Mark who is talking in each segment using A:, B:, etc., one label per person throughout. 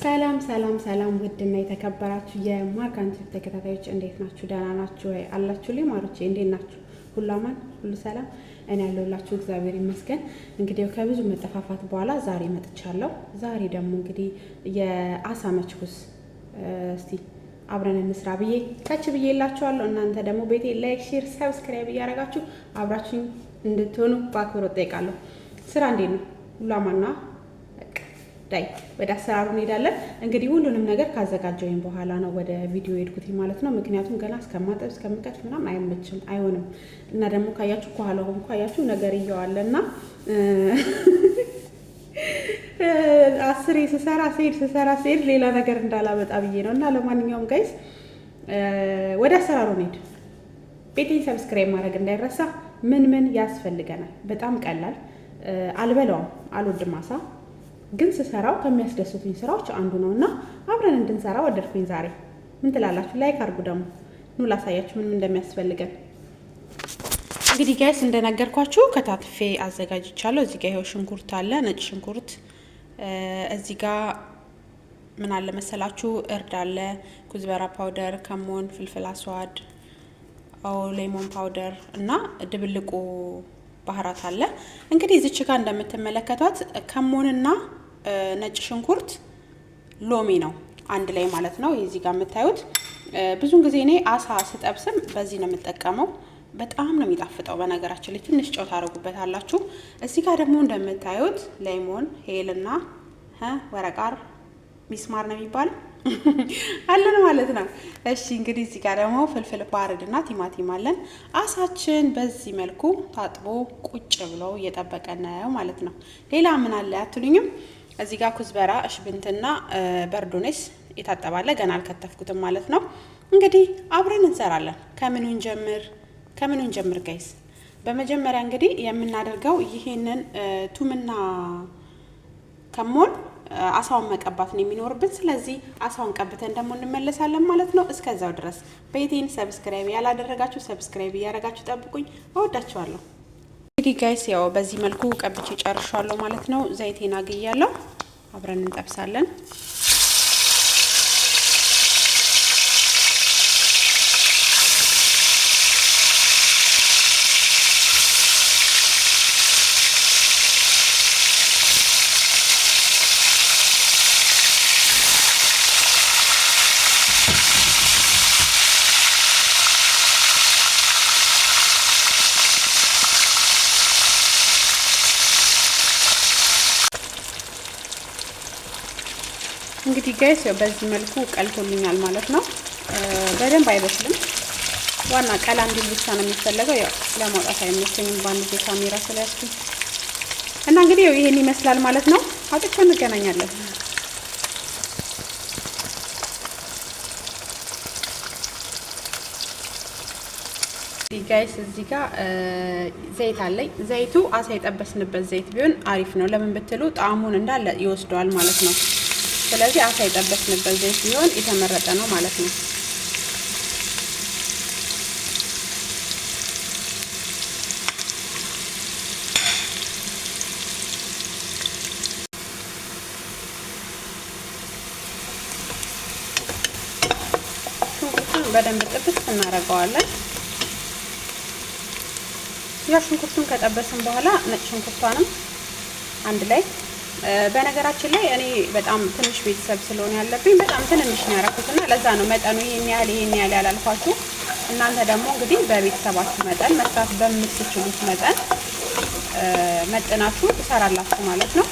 A: ሰላም ሰላም ሰላም ውድና የተከበራችሁ የማርካን ቲቪ ተከታታዮች እንዴት ናችሁ? ደህና ናችሁ ወይ? አላችሁልኝ ማሮቼ እንዴት ናችሁ? ሁሉ አማን፣ ሁሉ ሰላም? እኔ ያለሁላችሁ እግዚአብሔር ይመስገን። እንግዲህ ከብዙ መጠፋፋት በኋላ ዛሬ መጥቻለሁ። ዛሬ ደግሞ እንግዲህ የአሳ መችኩስ እስቲ አብረን እንስራ ብዬ ከች ብዬላችኋለሁ። እናንተ ደግሞ ቤቴ ላይክ፣ ሼር፣ ሰብስክራይብ እያደረጋችሁ አብራችሁኝ እንድትሆኑ በአክብሮት ጠይቃለሁ። ስራ እንዴት ነው? ሁሉ አማን ነው? ዳይ ወደ አሰራሩ እንሄዳለን። እንግዲህ ሁሉንም ነገር ካዘጋጀሁኝ በኋላ ነው ወደ ቪዲዮ ሄድኩት ማለት ነው። ምክንያቱም ገና እስከማጠብ እስከምቀጥ ምናምን አይመችም፣ አይሆንም። እና ደግሞ ካያችሁ ከኋላው ካያችሁ ነገር እየዋለና አስሬ ስሰራ ስሄድ ሌላ ነገር እንዳላመጣ ብዬ ነው። እና ለማንኛውም ጋይስ ወደ አሰራሩ እንሄድ። ቤቴን ሰብስክራይብ ማድረግ እንዳይረሳ። ምን ያስፈልገናል? በጣም ቀላል። አልበላውም፣ አልወድም አሳ ግን ስሰራው ከሚያስደስቱኝ ስራዎች አንዱ ነውና አብረን እንድንሰራ ወደድኩኝ ዛሬ። ምን ትላላችሁ? ላይክ አድርጉ። ደግሞ ኑ ላሳያችሁ ምን እንደሚያስፈልገን። እንግዲህ ጋይስ እንደነገርኳችሁ ከታትፌ አዘጋጅቻለሁ። እዚህ ጋር ይኸው ሽንኩርት አለ፣ ነጭ ሽንኩርት። እዚህ ጋር ምን አለ መሰላችሁ? እርድ አለ፣ ኩዝበራ ፓውደር፣ ከሞን፣ ፍልፍል አስዋድ፣ ሌሞን ፓውደር እና ድብልቁ ባህራት አለ። እንግዲህ እዚች ጋር እንደምትመለከቷት ከሞንና ነጭ ሽንኩርት ሎሚ ነው አንድ ላይ ማለት ነው። እዚህ ጋር የምታዩት ብዙን ጊዜ እኔ አሳ ስጠብስም በዚህ ነው የምጠቀመው። በጣም ነው የሚጣፍጠው። በነገራችን ላይ ትንሽ ጨው ታደርጉበታላችሁ። እዚህ ጋር ደግሞ እንደምታዩት ሌሞን፣ ሄልና ወረቃር ሚስማር ነው የሚባለው አለን ማለት ነው። እሺ እንግዲህ እዚህ ጋር ደግሞ ፍልፍል ባርድና ቲማቲም አለን። አሳችን በዚህ መልኩ ታጥቦ ቁጭ ብሎ እየጠበቀን ነው ማለት ነው። ሌላ ምን አለ አትሉኝም? እዚህ ጋር ኩዝበራ እሽብንትና በርዶኔስ የታጠባለ ገና አልከተፍኩትም ማለት ነው። እንግዲህ አብረን እንሰራለን። ከምኑ እንጀምር ጋይስ? በመጀመሪያ እንግዲህ የምናደርገው ይሄንን ቱምና ከሞን አሳውን መቀባት ነው የሚኖርብን። ስለዚህ አሳውን ቀብተን ደግሞ እንመለሳለን ማለት ነው። እስከዛው ድረስ ቤቴን ሰብስክራይብ ያላደረጋችሁ ሰብስክራይብ እያደረጋችሁ ጠብቁኝ። እወዳችኋለሁ። እንግዲህ ጋይስ ያው በዚህ መልኩ ቀብቼ ጨርሻለሁ ማለት ነው። ዘይቴን አግያለሁ። አብረን እንጠብሳለን። እንግዲህ ጋይስ ያው በዚህ መልኩ ቀልቶልኛል ማለት ነው። በደንብ አይበስልም። ዋና ቀላ እንዲል ብቻ ነው የሚፈለገው። ያው ለማውጣት አይመቸኝም ባንዴ ካሜራ ስለያዝኩኝ እና እንግዲህ ያው ይሄን ይመስላል ማለት ነው። አጥቼ እንገናኛለን። ጋይስ እዚህ ጋር ዘይት አለኝ። ዘይቱ አሳ የጠበስንበት ዘይት ቢሆን አሪፍ ነው። ለምን ብትሉ ጣዕሙን እንዳለ ይወስደዋል ማለት ነው። ስለዚህ አሳ የጠበስንበት ዘይት ቢሆን የተመረጠ ነው ማለት ነው። ሽንኩርቱን በደንብ ጥብስ እናደርገዋለን። ያ ሽንኩርቱን ከጠበስን በኋላ ነጭ ሽንኩርቷንም አንድ ላይ በነገራችን ላይ እኔ በጣም ትንሽ ቤተሰብ ስለሆነ ያለብኝ በጣም ትንሽ ነው ያደረኩትና ለዛ ነው መጠኑ ይሄን ያህል ያላልኳችሁ። እናንተ ደግሞ እንግዲህ በቤተሰባችሁ መጠን መስራት በምትችሉት መጠን መጠናችሁ ትሰራላችሁ ማለት ነው።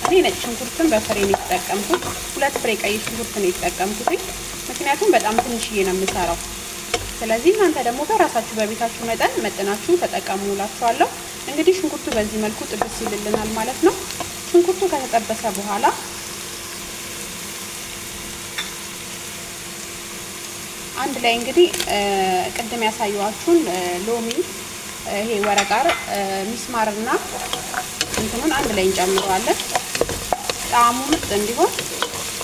A: እኔ ነጭ ሽንኩርትን በፍሬ ነው የተጠቀምኩት። 2 ፍሬ ቀይ ሽንኩርት ነው የተጠቀምኩት፣ ምክንያቱም በጣም ትንሽዬ ነው የምሰራው። ስለዚህ እናንተ ደግሞ በራሳችሁ በቤታችሁ መጠን መጠናችሁ ተጠቀሙላችኋለሁ። እንግዲህ ሽንኩርቱ በዚህ መልኩ ጥብስ ይልልናል ማለት ነው። ሽንኩርቱ ከተጠበሰ በኋላ አንድ ላይ እንግዲህ ቅድም ያሳየኋችሁን ሎሚ፣ ይሄ ወረቃር፣ ሚስማርና እንትኑን አንድ ላይ እንጨምረዋለን። ጣዕሙ ምርጥ እንዲሆን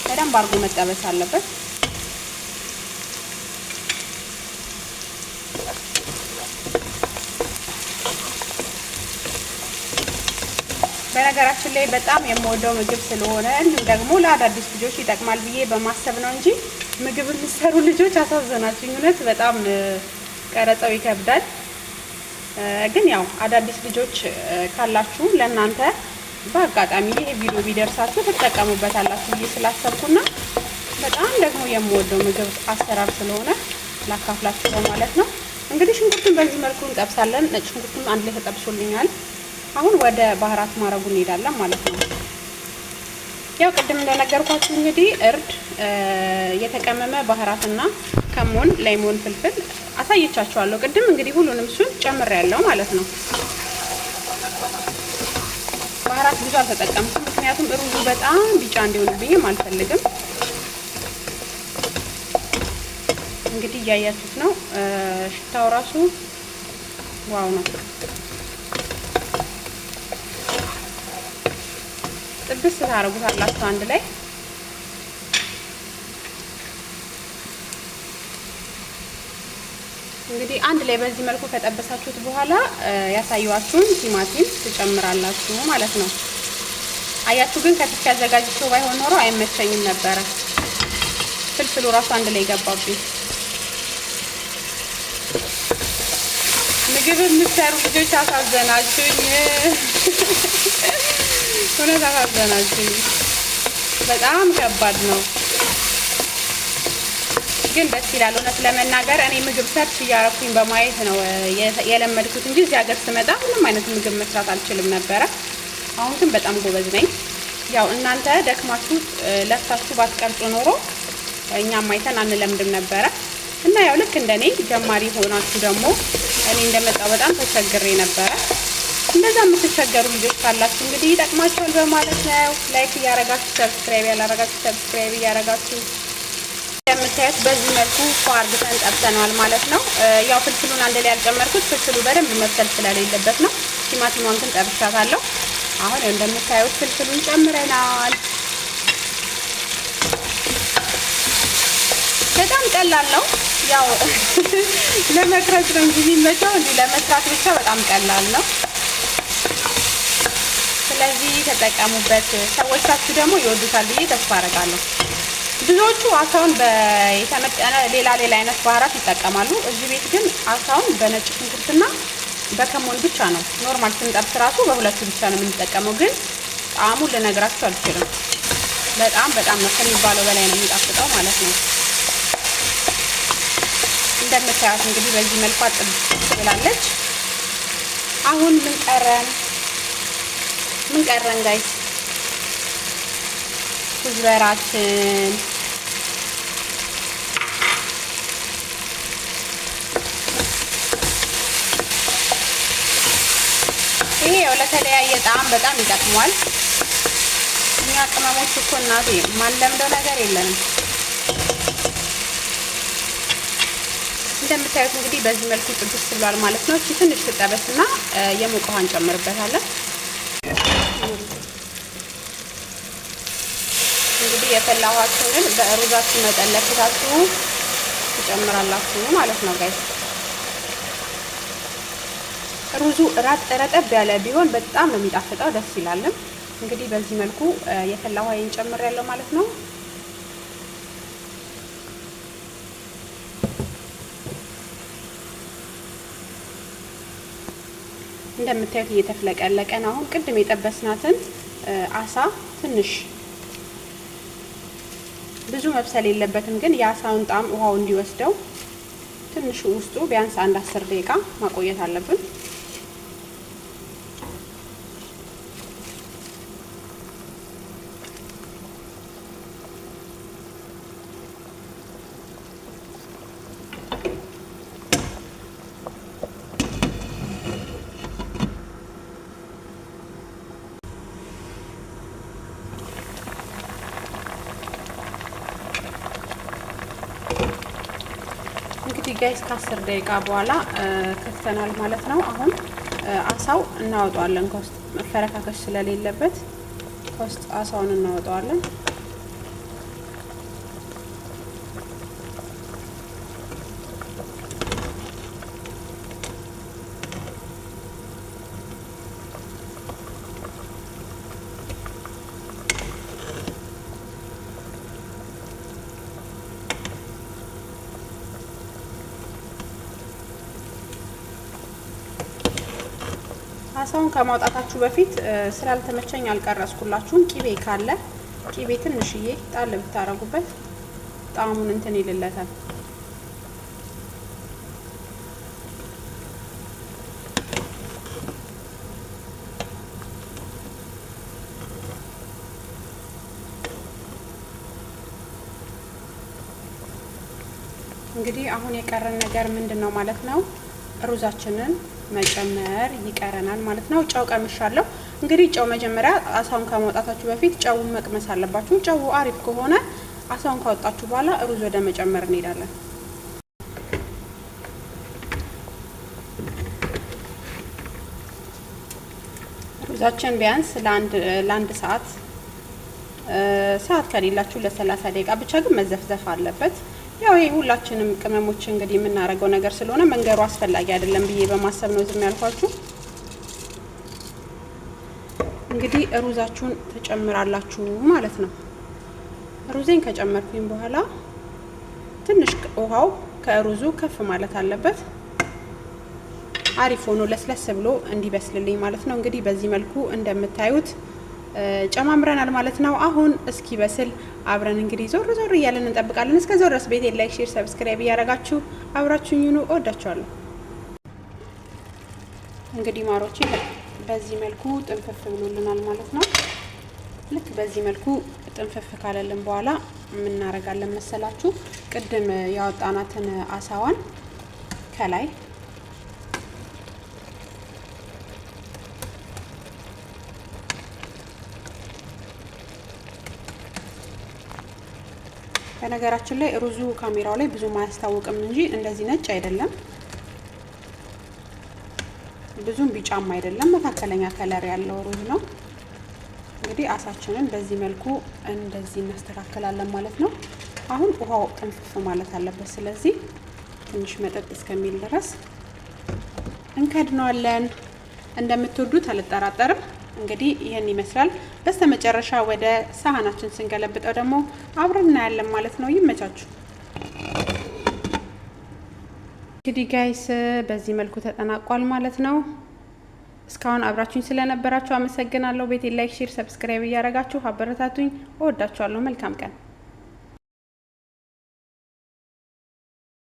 A: በደንብ አድርጎ መጠበስ አለበት። በነገራችን ላይ በጣም የምወደው ምግብ ስለሆነ እንዲሁም ደግሞ ለአዳዲስ ልጆች ይጠቅማል ብዬ በማሰብ ነው እንጂ ምግብ የሚሰሩ ልጆች አሳዘናችሁኝ። እውነት በጣም ቀረጻው ይከብዳል። ግን ያው አዳዲስ ልጆች ካላችሁ ለእናንተ በአጋጣሚ ይሄ ቪዲዮ ቢደርሳችሁ ትጠቀሙበታላችሁ ብዬ ስላሰብኩና በጣም ደግሞ የምወደው ምግብ አሰራር ስለሆነ ላካፍላችሁ በማለት ነው። እንግዲህ ሽንኩርቱን በዚህ መልኩ እንጠብሳለን። ነጭ ሽንኩርቱን አንድ ላይ ተጠብሶልኛል። አሁን ወደ ባህራት ማረጉ እንሄዳለን ማለት ነው። ያው ቅድም እንደነገርኳችሁ እንግዲህ እርድ፣ የተቀመመ ባህራትና ከሞን፣ ላይሞን፣ ፍልፍል አሳየቻችኋለሁ ቅድም። እንግዲህ ሁሉንም እሱን ጨምሬያለሁ ማለት ነው። ባህራት ብዙ አልተጠቀምኩም፣ ምክንያቱም ሩዙ በጣም ቢጫ እንዲሆንብኝም አልፈልግም። እንግዲህ እያያችሁት ነው። ሽታው ራሱ ዋው ነው። ጥብስ ታደርጉታላችሁ አንድ ላይ። እንግዲህ አንድ ላይ በዚህ መልኩ ከጠበሳችሁት በኋላ ያሳየዋችሁን ቲማቲም ትጨምራላችሁ ማለት ነው። አያችሁ ግን ከትፍ ያዘጋጅቼው ባይሆን ኖሮ አይመቸኝም ነበረ። ፍልፍሉ ራሱ አንድ ላይ ገባብኝ። ምግብ የምትሰሩ ልጆች አሳዘናችሁኝ። እውነት አሳዘናችሁኝ። በጣም ከባድ ነው ግን ደስ ይላል። እውነት ለመናገር እኔ ምግብ ሰርች እያረኩኝ በማየት ነው የለመድኩት እንጂ እዚህ ሀገር ስመጣ ምንም አይነት ምግብ መስራት አልችልም ነበረ። አሁን ግን በጣም ጎበዝ ነኝ። ያው እናንተ ደክማችሁ ለፍታችሁ ባትቀርጹ ኖሮ እኛም አይተን አንለምድም ነበረ እና ያው ልክ እንደኔ ጀማሪ ሆናችሁ ደግሞ እኔ እንደመጣው በጣም ተቸግሬ ነበረ። እንደዛ የምትቸገሩ ልጆች ካላችሁ እንግዲህ ይጠቅማችኋል በማለት ነው። ላይክ እያረጋችሁ ሰብስክራይብ ያላረጋችሁ ሰብስክራይብ እያረጋችሁ እንደምታዩት በዚህ መልኩ አርግተን ጠብሰናል ማለት ነው። ያው ፍልፍሉን አንድ ላይ ያልጨመርኩት ፍልፍሉ በደንብ መብሰል ስለሌለበት ነው። ቲማቲሟን ግን ጠብሻታለሁ። አሁን እንደምታዩት ፍልፍሉን ጨምረናል። በጣም ቀላል ነው። ያው ለመቅረጽ ነው እንጂ የሚመቸው እንዲህ ለመስራት ብቻ በጣም ቀላል ነው። ስለዚህ ተጠቀሙበት። ሰዎቻችሁ ደግሞ ይወዱታል ብዬ ተስፋ አደርጋለሁ። ብዙዎቹ አሳውን የተመጠነ ሌላ አይነት ባህራት ይጠቀማሉ። እዚህ ቤት ግን አሳውን በነጭ ሽንኩርትና በከሞን ብቻ ነው። ኖርማል ስንጠብስ ራሱ በሁለቱ ብቻ ነው የምንጠቀመው። ግን ጣዕሙን ልነግራችሁ አልችልም። በጣም ነው ከሚባለው በላይ ነው የሚጣፍጠው ማለት ነው። እንደምታዩት እንግዲህ በዚህ መልኩ ጥብስ ትላለች። አሁን ምን ቀረን ጋይስ? ኩዝበራችን ይሄ ለተለያየ ጣዕም በጣም ይጠቅማል። እኛ ቅመሞች እኮ እናቴ ማንለምደው ነገር የለንም። እንደምታዩት እንግዲህ በዚህ መልኩ ጥብስ ብሏል ማለት ነው። እቺ ትንሽ ትጠበስና የሞቀ ውሃ እንጨምርበታለን። እንግዲህ የፈላ ውሃችንን በሩዛችሁ መጠን ለክታችሁ ትጨምራላችሁ ማለት ነው ጋይስ። ሩዙ ረጠብ ያለ ቢሆን በጣም ነው የሚጣፍጠው፣ ደስ ይላልም። እንግዲህ በዚህ መልኩ የፈላ ውሃ እንጨምራለሁ ማለት ነው። እንደምታዩት እየተፍለቀለቀ ነው። አሁን ቅድም የጠበስናትን አሳ ትንሽ ብዙ መብሰል የለበትም፣ ግን የአሳውን ጣዕም ውሃው እንዲወስደው ትንሽ ውስጡ ቢያንስ 10 ደቂቃ ማቆየት አለብን። እንግዲህ ጋይስ ከ10 ደቂቃ በኋላ ከፍተናል ማለት ነው። አሁን አሳው እናወጣዋለን። ከውስጥ መፈረካከሽ ስለሌለበት ከውስጥ አሳውን እናወጣዋለን። አሳውን ከማውጣታችሁ በፊት ስላልተመቸኝ አልቀረጽኩላችሁም። ቂቤ ካለ ቂቤ ትንሽዬ ጣል ብታረጉበት ጣዕሙን እንትን ይልለታል። እንግዲህ አሁን የቀረን ነገር ምንድነው ማለት ነው? ሩዛችንን መጨመር ይቀረናል ማለት ነው። ጨው ቀምሻለሁ። እንግዲህ ጨው መጀመሪያ አሳውን ከማውጣታችሁ በፊት ጨውን መቅመስ አለባችሁ። ጨው አሪፍ ከሆነ አሳውን ካወጣችሁ በኋላ ሩዝ ወደ መጨመር እንሄዳለን። ሩዛችን ቢያንስ ለአንድ ሰዓት ከሌላችሁ ለ30 ደቂቃ ብቻ ግን መዘፍዘፍ አለበት። ያው ይሄ ሁላችንም ቅመሞች እንግዲህ የምናደርገው ነገር ስለሆነ መንገሩ አስፈላጊ አይደለም ብዬ በማሰብ ነው ዝም ያልኳችሁ። እንግዲህ ሩዛችሁን ተጨምራላችሁ ማለት ነው። ሩዜን ከጨመርኩኝ በኋላ ትንሽ ውሃው ከሩዙ ከፍ ማለት አለበት። አሪፍ ሆኖ ለስለስ ብሎ እንዲበስልልኝ ማለት ነው። እንግዲህ በዚህ መልኩ እንደምታዩት ጨማምረናል ማለት ነው። አሁን እስኪ በስል አብረን እንግዲህ ዞር እያለን እንጠብቃለን። እስከዛው ድረስ ቤቴን ላይክ፣ ሼር፣ ሰብስክራይብ እያደረጋችሁ አብራችሁኝ ሁኑ። እወዳችኋለሁ። እንግዲህ ማሮቼ በዚህ መልኩ ጥንፍፍ ብሎልናል ማለት ነው። ልክ በዚህ መልኩ ጥንፍፍ ካለልን በኋላ ምን እናደርጋለን መሰላችሁ? ቅድም ያወጣናትን አሳዋን ከላይ በነገራችን ላይ ሩዙ ካሜራው ላይ ብዙም አያስታውቅም እንጂ እንደዚህ ነጭ አይደለም፣ ብዙም ቢጫም አይደለም፣ መካከለኛ ከለር ያለው ሩዝ ነው። እንግዲህ አሳችንን በዚህ መልኩ እንደዚህ እናስተካክላለን ማለት ነው። አሁን ውሃው ጥንፍፍ ማለት አለበት። ስለዚህ ትንሽ መጠጥ እስከሚል ድረስ እንከድነዋለን። እንደምትወዱት አልጠራጠርም። እንግዲህ ይሄን ይመስላል። በስተመጨረሻ ወደ ሳህናችን ስንገለብጠው ደግሞ አብረን እናያለን ማለት ነው። ይመቻችሁ። እንግዲህ ጋይስ በዚህ መልኩ ተጠናቋል ማለት ነው። እስካሁን አብራችሁኝ ስለነበራችሁ አመሰግናለሁ። ቤቴን ላይክ፣ ሼር፣ ሰብስክራይብ እያደረጋችሁ አበረታቱኝ። እወዳችኋለሁ። መልካም ቀን